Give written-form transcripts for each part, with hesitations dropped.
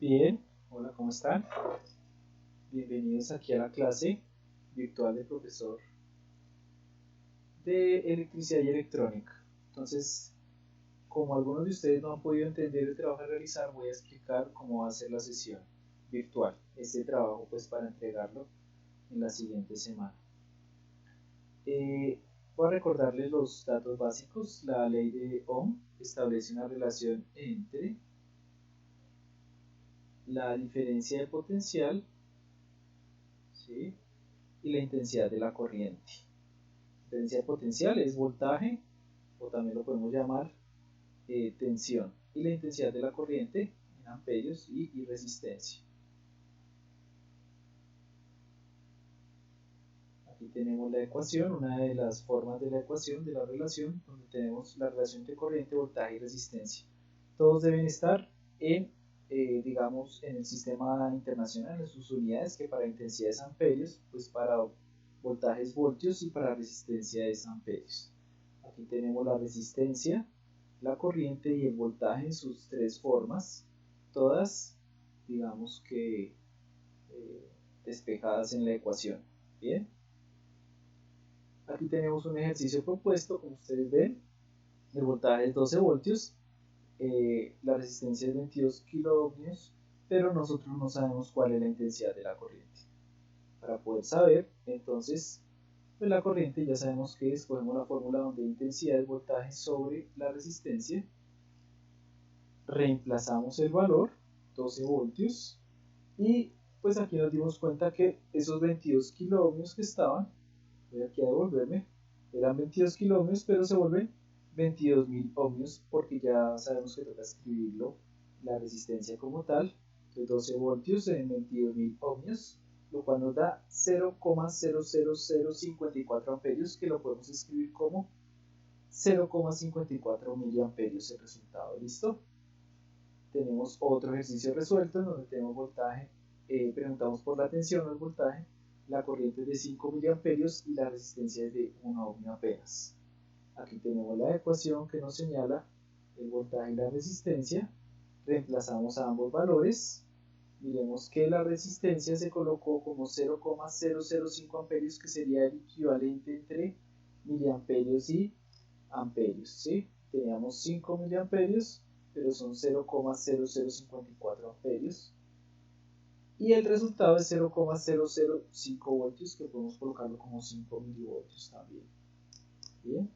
Bien, hola, ¿cómo están? Bienvenidos aquí a la clase virtual del profesor de electricidad y electrónica. Entonces, como algunos de ustedes no han podido entender el trabajo a realizar, voy a explicar cómo va a ser la sesión virtual. Este trabajo, pues, para entregarlo en la siguiente semana. Voy a recordarles los datos básicos. La ley de Ohm establece una relación entre la diferencia de potencial, ¿sí?, y la intensidad de la corriente. La diferencia de potencial es voltaje, o también lo podemos llamar tensión, y la intensidad de la corriente en amperios y resistencia. Aquí tenemos la ecuación, una de las formas de la ecuación de la relación, donde tenemos la relación entre corriente, voltaje y resistencia. Todos deben estar en, digamos, en el sistema internacional, en sus unidades, que para intensidad es amperios, pues para voltaje es voltios y para resistencia es amperios. Aquí tenemos la resistencia, la corriente y el voltaje en sus tres formas, todas, digamos que despejadas en la ecuación. Bien, aquí tenemos un ejercicio propuesto, como ustedes ven, el voltaje es 12 voltios, la resistencia es 22 kiloohmios, pero nosotros no sabemos cuál es la intensidad de la corriente. Para poder saber, entonces, pues la corriente ya sabemos que escogemos la fórmula donde intensidad es voltaje sobre la resistencia, reemplazamos el valor, 12 voltios, y pues aquí nos dimos cuenta que esos 22 kiloohmios que estaban, voy aquí a devolverme, eran 22 kiloohmios, pero se vuelven 22.000 ohmios porque ya sabemos que toca escribirlo, la resistencia como tal. Entonces 12 voltios en 22.000 ohmios, lo cual nos da 0,00054 amperios, que lo podemos escribir como 0,54 miliamperios el resultado. ¿Listo? Tenemos otro ejercicio resuelto en donde tenemos voltaje, preguntamos por la tensión o el voltaje, la corriente es de 5 miliamperios y la resistencia es de 1 ohmio apenas. Aquí tenemos la ecuación que nos señala el voltaje y la resistencia, reemplazamos a ambos valores, miremos que la resistencia se colocó como 0,005 amperios, que sería el equivalente entre miliamperios y amperios, ¿sí? Teníamos 5 miliamperios, pero son 0,0054 amperios. Y el resultado es 0,005 voltios, que podemos colocarlo como 5 milivoltios también. Bien.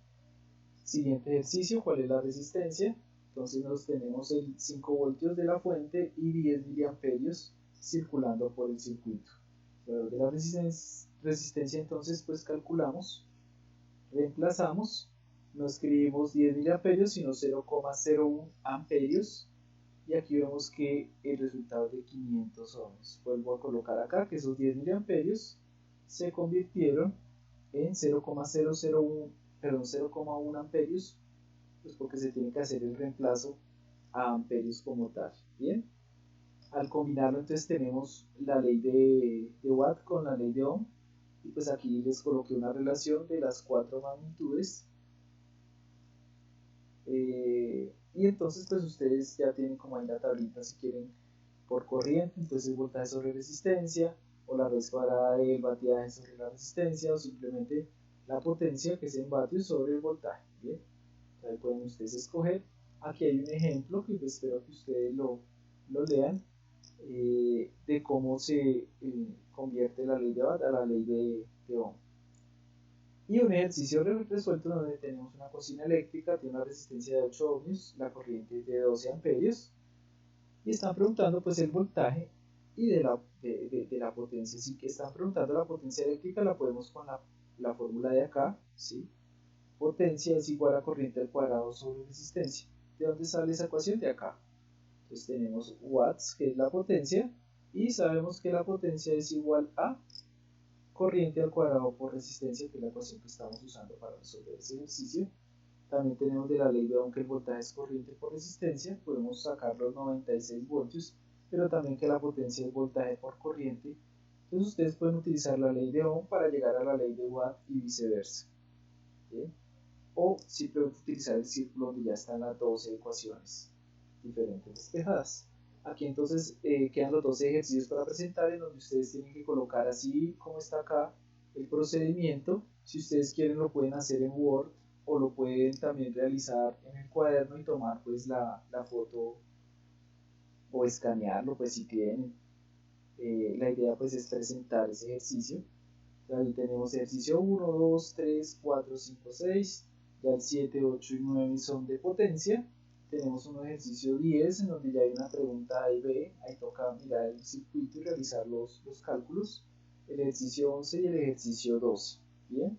Siguiente ejercicio, ¿cuál es la resistencia? Entonces nos tenemos el 5 voltios de la fuente y 10 miliamperios circulando por el circuito. Luego de la resistencia, entonces pues calculamos, reemplazamos, no escribimos 10 miliamperios sino 0,01 amperios, y aquí vemos que el resultado es de 500 ohms. Vuelvo a colocar acá que esos 10 miliamperios se convirtieron en 0,1 amperios, pues porque se tiene que hacer el reemplazo a amperios como tal. Bien, al combinarlo entonces tenemos la ley de Watt con la ley de Ohm, y pues aquí les coloqué una relación de las cuatro magnitudes, y entonces pues ustedes ya tienen como ahí la tablita si quieren por corriente, entonces voltaje sobre resistencia, o la raíz cuadrada del vatiaje sobre la resistencia, o simplemente la potencia, que es en vatios, sobre el voltaje. Bien, ahí pueden ustedes escoger. Aquí hay un ejemplo que espero que ustedes lo lean, de cómo se convierte la ley de Watt a la ley de Ohm. Y un ejercicio resuelto donde tenemos una cocina eléctrica, tiene una resistencia de 8 ohmios, la corriente es de 12 amperios, y están preguntando pues el voltaje y de la potencia. Así que están preguntando la potencia eléctrica, la podemos con la fórmula de acá, ¿sí? Potencia es igual a corriente al cuadrado sobre resistencia. ¿De dónde sale esa ecuación? De acá. Entonces tenemos watts, que es la potencia, y sabemos que la potencia es igual a corriente al cuadrado por resistencia, que es la ecuación que estamos usando para resolver ese ejercicio. También tenemos de la ley de Ohm que el voltaje es corriente por resistencia, podemos sacar los 96 voltios, pero también que la potencia es voltaje por corriente. Entonces ustedes pueden utilizar la ley de Ohm para llegar a la ley de Watt y viceversa. ¿Sí? O simplemente utilizar el círculo donde ya están las 12 ecuaciones diferentes despejadas. Aquí entonces quedan los dos ejercicios para presentar en donde ustedes tienen que colocar así como está acá el procedimiento. Si ustedes quieren lo pueden hacer en Word o lo pueden también realizar en el cuaderno y tomar pues la foto o escanearlo pues si tienen. La idea pues es presentar ese ejercicio. Ahí tenemos ejercicio 1, 2, 3, 4, 5, 6. Ya el 7, 8 y 9 son de potencia. Tenemos un ejercicio 10 en donde ya hay una pregunta A y B. Ahí toca mirar el circuito y realizar los cálculos. El ejercicio 11 y el ejercicio 12. Bien.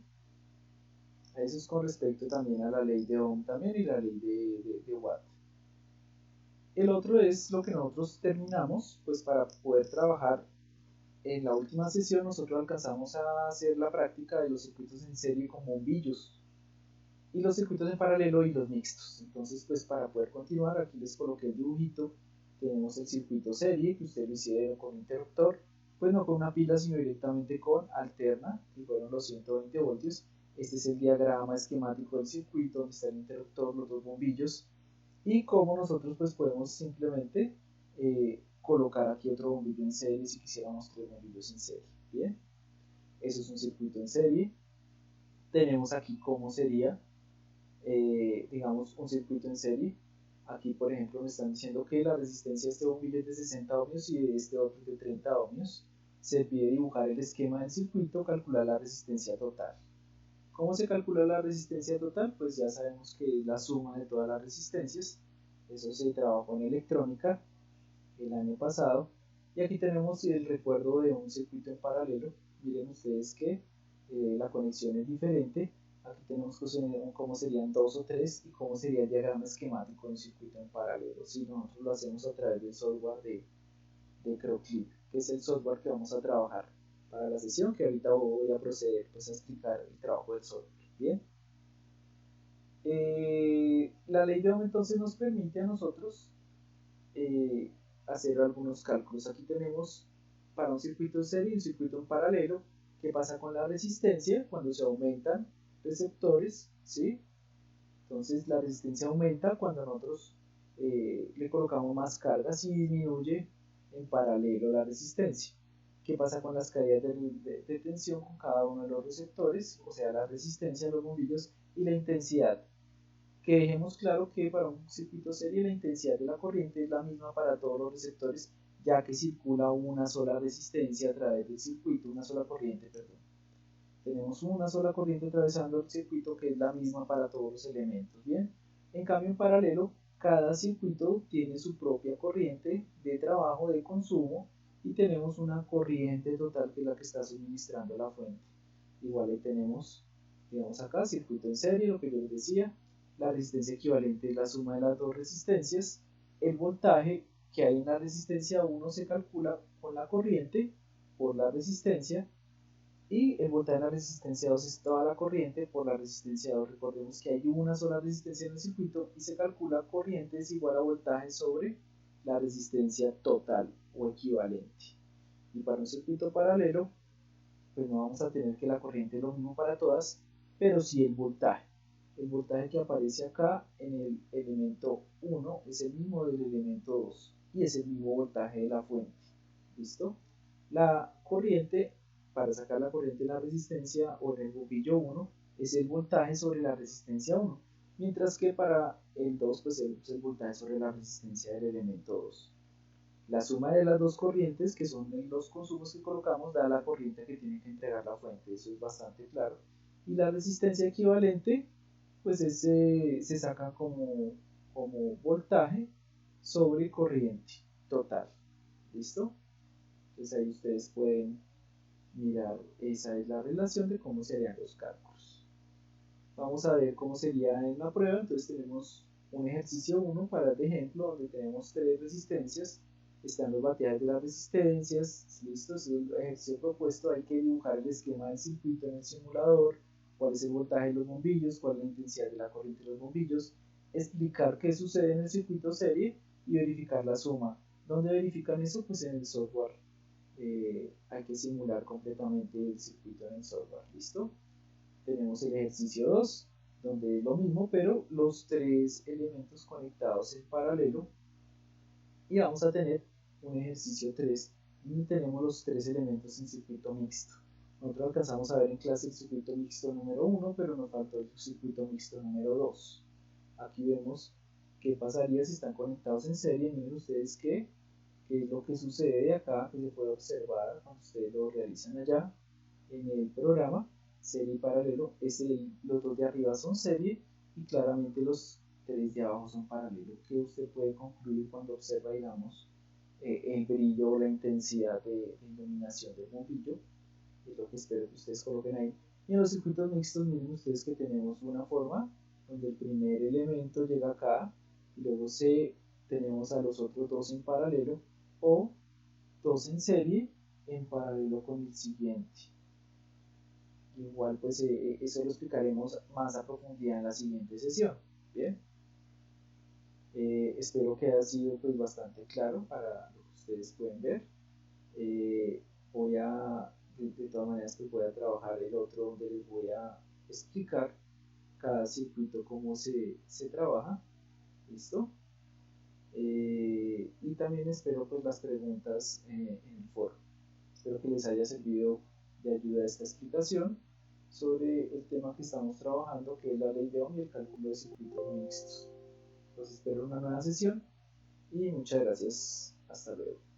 Eso es con respecto también a la ley de Ohm también y la ley de Watt. El otro es lo que nosotros terminamos, pues para poder trabajar. En la última sesión nosotros alcanzamos a hacer la práctica de los circuitos en serie con bombillos y los circuitos en paralelo y los mixtos. Entonces, pues para poder continuar, aquí les coloqué el dibujito. Tenemos el circuito serie, que ustedes lo hicieron con interruptor, pues no con una pila, sino directamente con alterna, que fueron los 120 voltios. Este es el diagrama esquemático del circuito, donde está el interruptor, los dos bombillos, y cómo nosotros pues podemos simplemente colocar aquí otro bombillo en serie si quisiéramos tres bombillos en serie. Bien, eso es un circuito en serie. Tenemos aquí cómo sería, digamos, un circuito en serie. Aquí, por ejemplo, me están diciendo que la resistencia de este bombillo es de 60 ohmios y de este otro es de 30 ohmios. Se pide dibujar el esquema del circuito, calcular la resistencia total. ¿Cómo se calcula la resistencia total? Pues ya sabemos que es la suma de todas las resistencias. Eso se trabajó en electrónica el año pasado. Y aquí tenemos el recuerdo de un circuito en paralelo. Miren ustedes que la conexión es diferente. Aquí tenemos cómo serían dos o tres y cómo sería el diagrama esquemático de un circuito en paralelo. Si nosotros lo hacemos a través del software de CrowdClip, que es el software que vamos a trabajar para la sesión, que ahorita voy a proceder pues, a explicar el trabajo del software. Bien. La ley de Ohm entonces nos permite a nosotros eh, hacer algunos cálculos. Aquí tenemos para un circuito en serie y un circuito en paralelo. ¿Qué pasa con la resistencia cuando se aumentan receptores? ¿Sí? Entonces la resistencia aumenta cuando nosotros le colocamos más cargas y disminuye en paralelo la resistencia. ¿Qué pasa con las caídas de tensión con cada uno de los receptores? O sea, la resistencia de los bombillos y la intensidad. Que dejemos claro que para un circuito serie la intensidad de la corriente es la misma para todos los receptores, ya que circula una sola resistencia a través del circuito, una sola corriente, perdón. Tenemos una sola corriente atravesando el circuito que es la misma para todos los elementos, ¿bien? En cambio, en paralelo, cada circuito tiene su propia corriente de trabajo, de consumo, y tenemos una corriente total que es la que está suministrando la fuente. Igual ahí tenemos, digamos acá, circuito en serie, lo que yo les decía, la resistencia equivalente es la suma de las dos resistencias, el voltaje que hay en la resistencia 1 se calcula con la corriente por la resistencia, y el voltaje de la resistencia 2 es toda la corriente por la resistencia 2. Recordemos que hay una sola resistencia en el circuito y se calcula corriente es igual a voltaje sobre la resistencia total o equivalente. Y para un circuito paralelo, pues no vamos a tener que la corriente es lo mismo para todas, pero sí el voltaje. El voltaje que aparece acá en el elemento 1 es el mismo del elemento 2 y es el mismo voltaje de la fuente. ¿Listo? La corriente, para sacar la corriente de la resistencia o en el bombillo 1, es el voltaje sobre la resistencia 1, mientras que para el 2 pues es el voltaje sobre la resistencia del elemento 2. La suma de las dos corrientes, que son los consumos que colocamos, da la corriente que tiene que entregar la fuente. Eso es bastante claro. Y la resistencia equivalente, pues se saca como voltaje sobre corriente total. ¿Listo? Entonces ahí ustedes pueden mirar, esa es la relación de cómo serían los cálculos. Vamos a ver cómo sería en la prueba. Entonces tenemos un ejercicio 1 para el ejemplo, donde tenemos tres resistencias. Están los bateajes de las resistencias. Listo, es el ejercicio propuesto. Hay que dibujar el esquema del circuito en el simulador, cuál es el voltaje de los bombillos, cuál es la intensidad de la corriente de los bombillos, explicar qué sucede en el circuito serie y verificar la suma. ¿Dónde verifican eso? Pues en el software. Hay que simular completamente el circuito en el software. ¿Listo? Tenemos el ejercicio 2, donde es lo mismo, pero los tres elementos conectados en paralelo. Y vamos a tener un ejercicio 3 donde tenemos los 3 elementos en circuito mixto. Nosotros alcanzamos a ver en clase el circuito mixto número 1, pero nos faltó el circuito mixto número 2. Aquí vemos qué pasaría si están conectados en serie. Miren ustedes qué es lo que sucede acá, que se puede observar cuando ustedes lo realizan allá en el programa, serie y paralelo. Los dos de arriba son serie y claramente los tres de abajo son paralelos, que usted puede concluir cuando observa, digamos, el brillo o la intensidad de iluminación del bombillo. Es lo que espero que ustedes coloquen ahí. Y en los circuitos mixtos, miren ustedes que tenemos una forma donde el primer elemento llega acá y luego tenemos a los otros dos en paralelo o dos en serie en paralelo con el siguiente. Igual pues eso lo explicaremos más a profundidad en la siguiente sesión. Bien, espero que haya sido pues bastante claro para lo que ustedes pueden ver. Voy a, de todas maneras, que voy a trabajar el otro donde les voy a explicar cada circuito cómo se trabaja. ¿Listo? Y también espero pues las preguntas en el foro. Espero que les haya servido de ayuda esta explicación sobre el tema que estamos trabajando, que es la ley de Ohm y el cálculo de circuitos mixtos. Los espero en una nueva sesión y muchas gracias. Hasta luego.